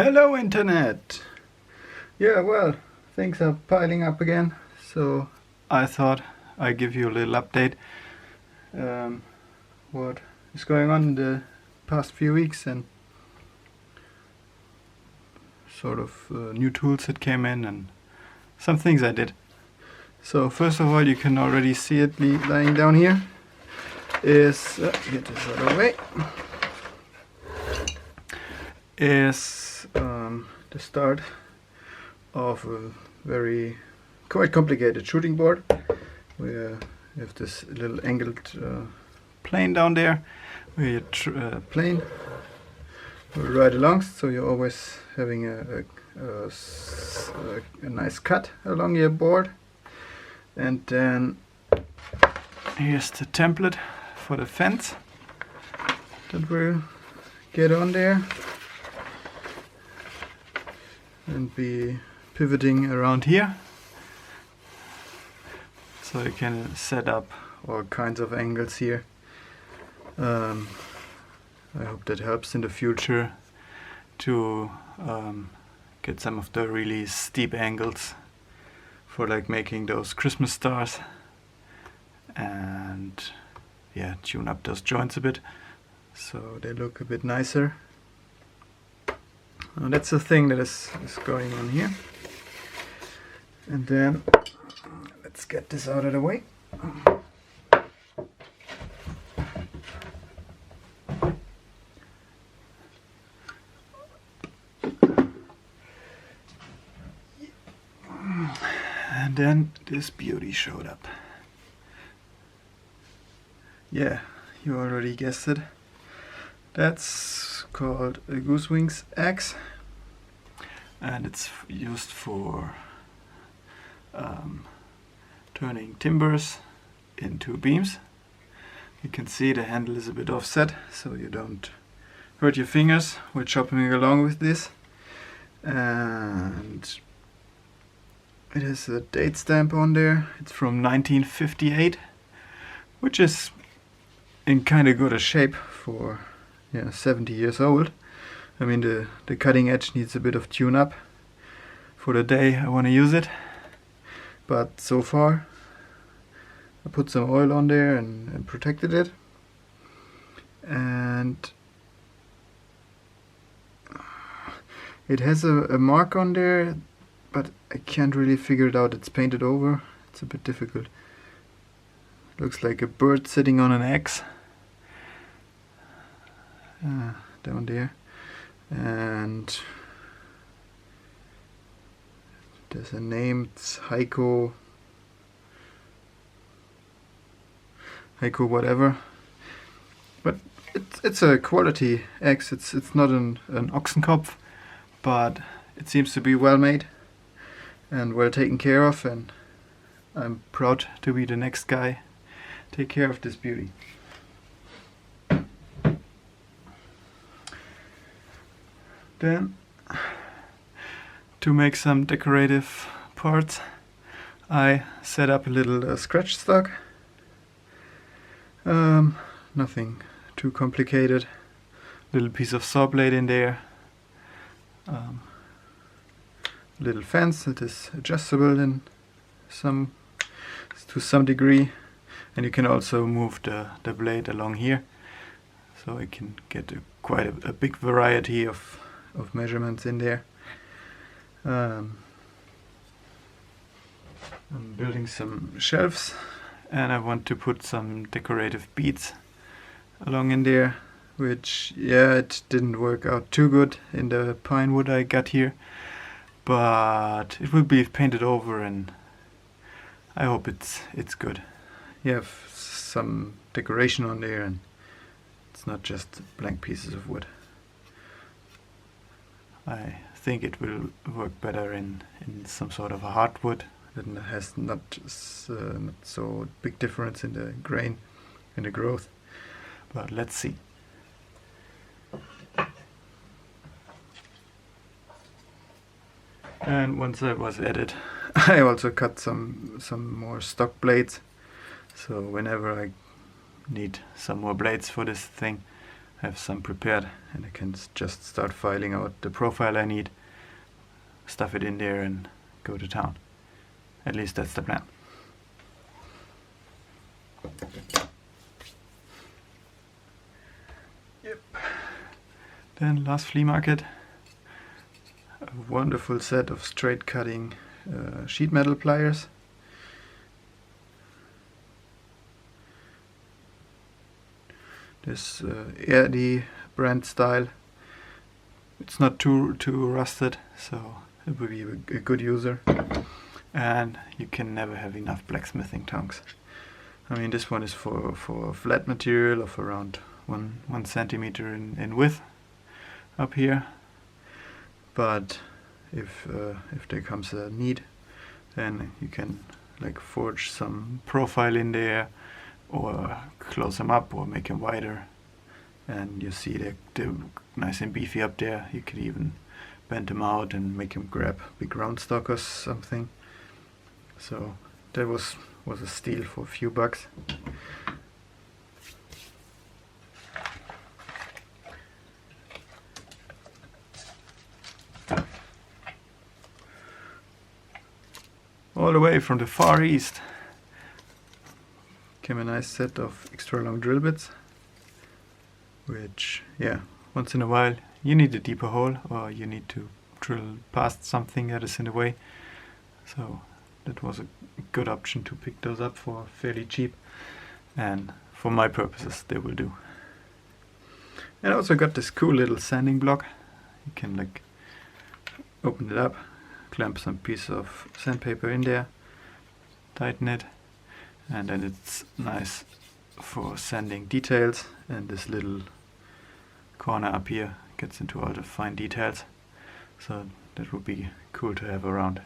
Hello Internet! Yeah, well, things are piling up again, so I thought I'd give you a little update what is going on in the past few weeks and sort of new tools that came in and some things I did. So first of all, you can already see it lying down here. Is get this out of the way. Is the start of a quite complicated shooting board. We have this little angled plane down there where you plane right along, so you're always having a nice cut along your board. And then here's the template for the fence that we'll get on there and be pivoting around here, so you can set up all kinds of angles here. I hope that helps in the future to get some of the really steep angles for like making those Christmas stars, and yeah, tune up those joints a bit so they look a bit nicer. That's the thing that is going on here. And then let's get this out of the way. And then this beauty showed up. Yeah, you already guessed it. That's called a Goose Wings Axe, and it's used for turning timbers into beams. You can see the handle is a bit offset, so you don't hurt your fingers while chopping along with this. And it has a date stamp on there. It's from 1958, which is in kind of good a shape for 70 years old. I mean, the cutting edge needs a bit of tune up for the day I want to use it, but so far I put some oil on there and protected it, and it has a mark on there, but I can't really figure it out. It's painted over. It's a bit difficult. Looks like a bird sitting on an axe down there, and there's a name. It's Heiko whatever, but it's a quality axe. It's not an Ochsenkopf, but it seems to be well made and well taken care of, and I'm proud to be the next guy take care of this beauty. Then, to make some decorative parts, I set up a little scratch stock. Nothing too complicated. Little piece of saw blade in there. Little fence that is adjustable to some degree, and you can also move the blade along here, so you can get quite a big variety of measurements in there. I'm building some shelves, and I want to put some decorative beads along in there, which it didn't work out too good in the pine wood I got here, but it will be painted over, and I hope it's good. You have some decoration on there, and it's not just blank pieces of wood. I think it will work better in some sort of a hardwood that has not so big difference in the grain and the growth, but let's see. And once that was added, I also cut some more stock blades, so whenever I need some more blades for this thing, have some prepared, and I can just start filing out the profile I need, stuff it in there and go to town. At least that's the plan. Yep. Then last flea market, a wonderful set of straight cutting sheet metal pliers. This AD brand style. It's not too rusted, so it will be a good user. And you can never have enough blacksmithing tongs. I mean, this one is for flat material of around 1 centimeter in width up here. But if there comes a need, then you can like forge some profile in there, or close them up, or make them wider, and you see they're nice and beefy up there. You could even bend them out and make them grab big round stock or something. So that was a steal for a few bucks. All the way from the Far East came a nice set of extra long drill bits, which, yeah, once in a while you need a deeper hole, or you need to drill past something that is in the way. So that was a good option to pick those up for fairly cheap, and for my purposes they will do. And I also got this cool little sanding block. You can like open it up, clamp some piece of sandpaper in there, tighten it, and then it's nice for sanding details. And this little corner up here gets into all the fine details, so that would be cool to have around.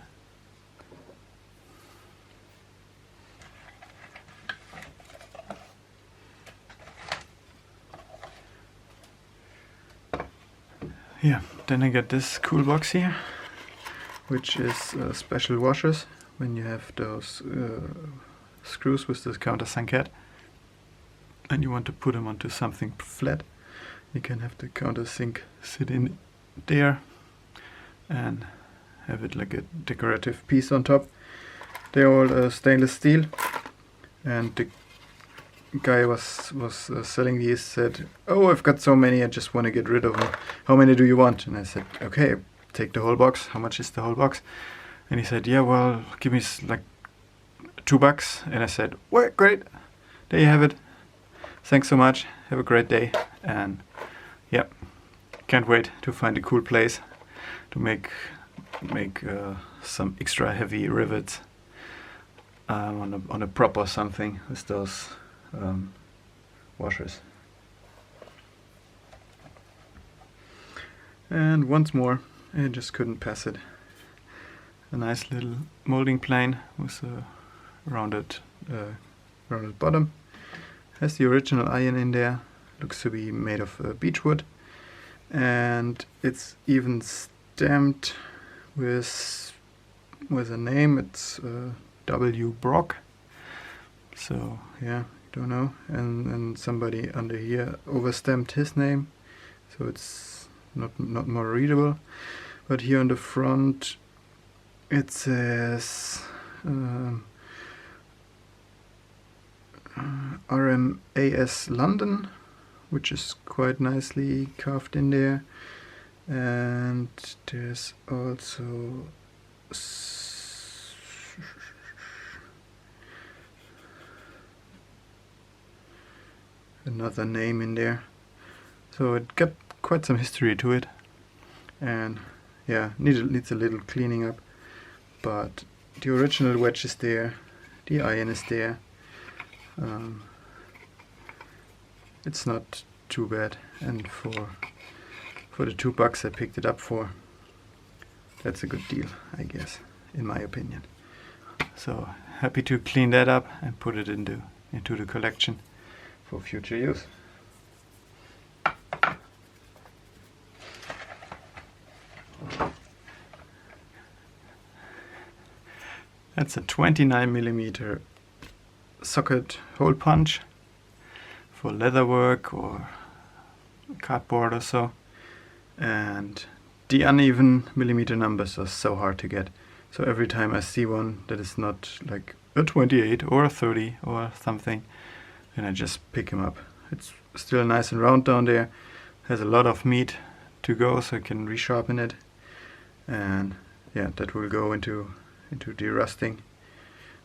Yeah, then I got this cool box here, which is special washers when you have those screws with this countersunk head and you want to put them onto something flat. You can have the countersink sit in there and have it like a decorative piece on top. They're all stainless steel, and the guy was selling these said, "Oh, I've got so many, I just want to get rid of them. How many do you want?" And I said, "Okay, take the whole box. How much is the whole box?" And he said, "Yeah, well, give me like $2." And I said, "Well, great. There you have it. Thanks so much. Have a great day." And yeah, can't wait to find a cool place to make some extra heavy rivets on a prop or something with those washers. And once more, I just couldn't pass it. A nice little molding plane with a rounded bottom. Has the original iron in there. Looks to be made of beechwood, and it's even stamped with a name. It's W. Brock. So yeah, don't know. And somebody under here overstamped his name, so it's not more readable. But here on the front it says RMAS London, which is quite nicely carved in there. And there's also another name in there, so it got quite some history to it, and yeah, needs a little cleaning up. But the original wedge is there, the iron is there. It's not too bad, and for the $2 I picked it up for, that's a good deal, I guess, in my opinion. So happy to clean that up and put it into the collection for future use. That's a 29mm socket hole punch for leather work or cardboard or so. And the uneven millimeter numbers are so hard to get. So every time I see one that is not like a 28 or a 30 or something, then I just pick him up. It's still nice and round down there. Has a lot of meat to go, so I can resharpen it. And yeah, that will go into derusting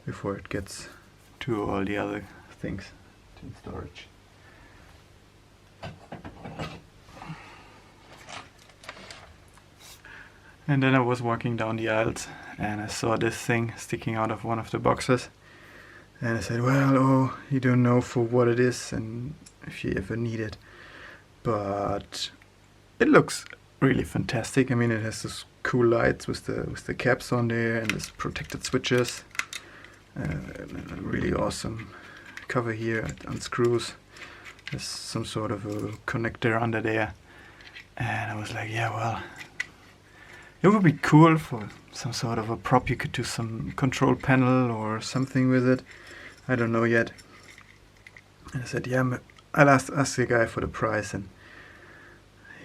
before it gets to all the other things in storage. And then I was walking down the aisles and I saw this thing sticking out of one of the boxes. And I said, well, oh, you don't know for what it is and if you ever need it. But it looks really fantastic. I mean, it has this cool lights with the caps on there and this protected switches. And a really awesome cover here. It unscrews. There's some sort of a connector under there. And I was like, yeah, well, it would be cool for some sort of a prop. You could do some control panel or something with it. I don't know yet. And I said, yeah, I'll ask the guy for the price. And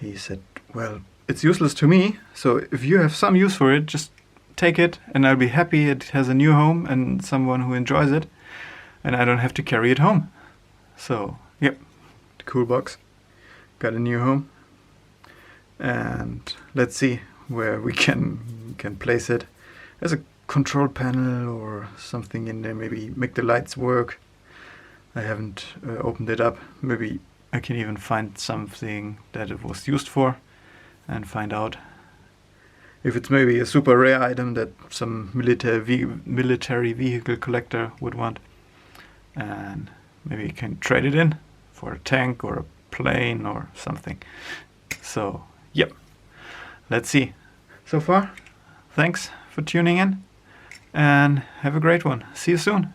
he said, well, it's useless to me. So if you have some use for it, just take it and I'll be happy it has a new home and someone who enjoys it. And I don't have to carry it home. So, yep, the cool box. Got a new home. And let's see where we can place it. There's a control panel or something in there, maybe make the lights work. I haven't opened it up. Maybe I can even find something that it was used for and find out if it's maybe a super rare item that some military vehicle collector would want, and maybe you can trade it in for a tank or a plane or something. So yep, let's see. So far, thanks for tuning in and have a great one. See you soon.